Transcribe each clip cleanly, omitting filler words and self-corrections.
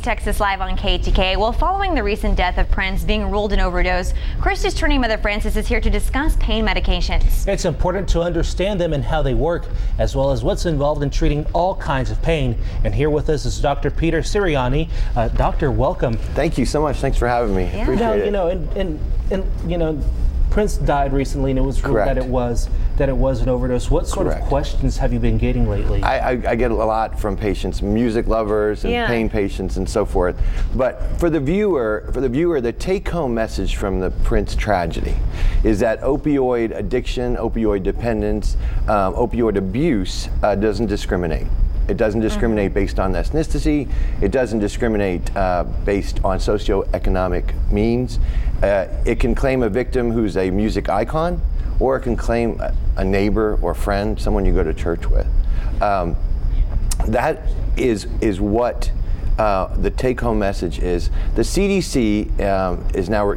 Texas Live on KETK. Well, following the recent death of Prince being ruled an overdose, CHRISTUS attorney Mother Francis is here to discuss pain medications. It's important to understand them and how they work, as well as what's involved in treating all kinds of pain. And here with us is Dr. Peter Sirianni. Doctor, welcome. Thank you so much. Thanks for having me. Yeah. Appreciate it. You know, Prince died recently, and it was ruled that it was an overdose. What sort of questions have you been getting lately? I get a lot from patients, music lovers and pain patients and so forth. But for the viewer, the take-home message from the Prince tragedy is that opioid addiction, opioid dependence, opioid abuse doesn't discriminate. It doesn't discriminate based on ethnicity. It doesn't discriminate based on socioeconomic means. It can claim a victim who's a music icon, or it can claim a neighbor or friend, someone you go to church with. That is what the take-home message is. The CDC is now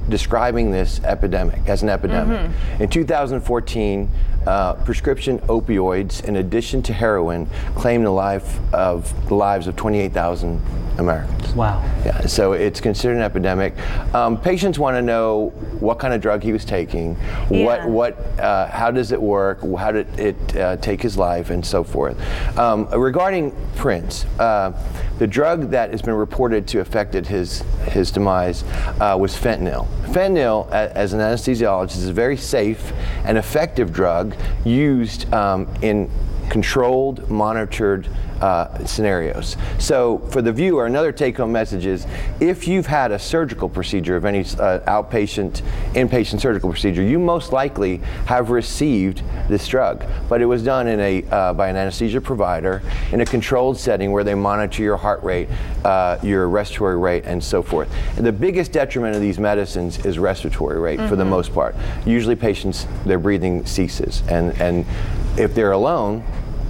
describing this epidemic as an epidemic. In 2014, prescription opioids, in addition to heroin, claimed the lives of 28,000 Americans. Wow. Yeah, so it's considered an epidemic. Patients want to know what kind of drug he was taking, how does it work, how did it take his life, and so forth. Regarding Prince, the drug that has been reported to affected his demise was fentanyl. Fentanyl, as an anesthesiologist, is a very safe and effective drug used in controlled, monitored scenarios. So for the viewer, another take-home message is, if you've had a surgical procedure of any outpatient, inpatient surgical procedure, you most likely have received this drug. But it was done in by an anesthesia provider in a controlled setting where they monitor your heart rate, your respiratory rate, and so forth. And the biggest detriment of these medicines is respiratory rate for the most part. Usually patients, their breathing ceases, and if they're alone,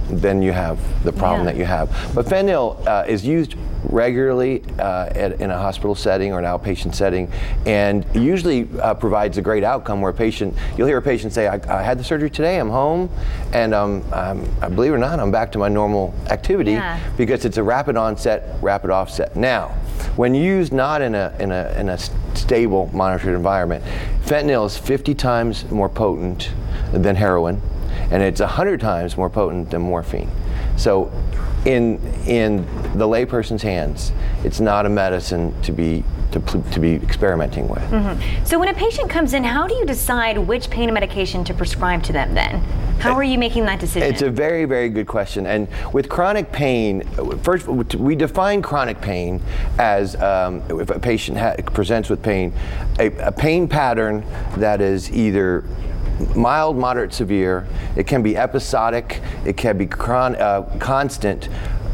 then you have the problem that you have. But fentanyl is used regularly in a hospital setting or an outpatient setting, and usually provides a great outcome where you'll hear a patient say, I had the surgery today, I'm home, and I believe it or not, I'm back to my normal activity, because it's a rapid onset, rapid offset. Now, when used not in a stable monitored environment, fentanyl is 50 times more potent than heroin, and it's 100 times more potent than morphine. So in the layperson's hands, it's not a medicine to be experimenting with. So when a patient comes in, how do you decide which pain medication to prescribe to them then? How are you making that decision? It's a very, very good question. And with chronic pain, first, we define chronic pain as if a patient presents with pain, a pain pattern that is either mild, moderate, severe. It can be episodic. It can be constant.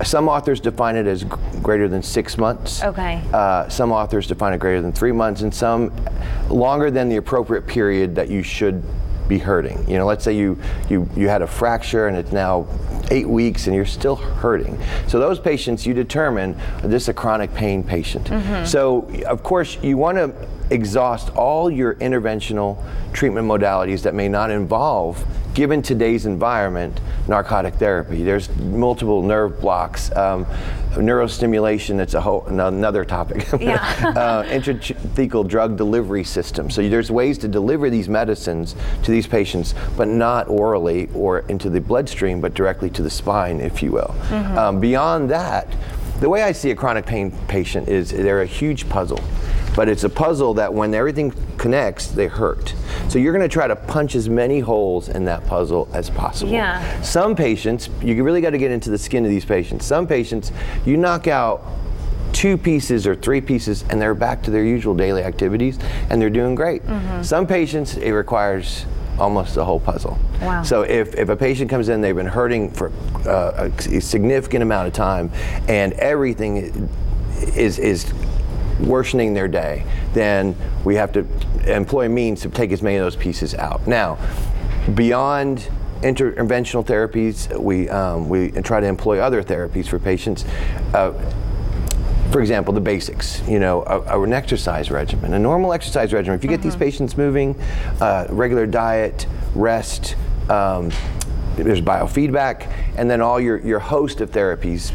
Some authors define it as greater than 6 months. Okay. Some authors define it greater than 3 months, and some longer than the appropriate period that you should be hurting. You know, let's say you had a fracture and it's now 8 weeks and you're still hurting. So those patients, you determine this is a chronic pain patient. So of course you want to exhaust all your interventional treatment modalities that may not involve, given today's environment, narcotic therapy. There's multiple nerve blocks, neurostimulation, that's another topic. Intrathecal drug delivery system. So there's ways to deliver these medicines to these patients, but not orally or into the bloodstream, but directly to the spine, if you will. Beyond that, the way I see a chronic pain patient is they're a huge puzzle. But it's a puzzle that when everything connects, they hurt. So you're going to try to punch as many holes in that puzzle as possible. Some patients, you really got to get into the skin of these patients. Some patients, you knock out 2 pieces or 3 pieces and they're back to their usual daily activities and they're doing great. Some patients, it requires almost the whole puzzle. Wow. So if a patient comes in, they've been hurting for a significant amount of time and everything is worsening their day, then we have to employ means to take as many of those pieces out. Now, beyond interventional therapies, we try to employ other therapies for patients. For example, the basics, an exercise regimen, a normal exercise regimen. If you get these patients moving, regular diet, rest, there's biofeedback, and then all your host of therapies,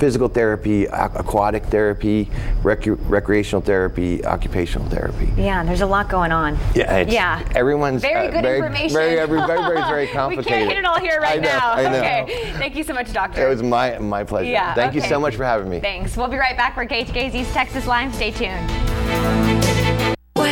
physical therapy, aquatic therapy, recreational therapy, occupational therapy. Yeah, there's a lot going on. Yeah, everyone's very good information. Very complicated. We can't hit it all here right now. I know. Okay, thank you so much, Doctor. It was my pleasure. Yeah, Thank you so much for having me. Thanks. We'll be right back for KETK's East Texas Live. Stay tuned.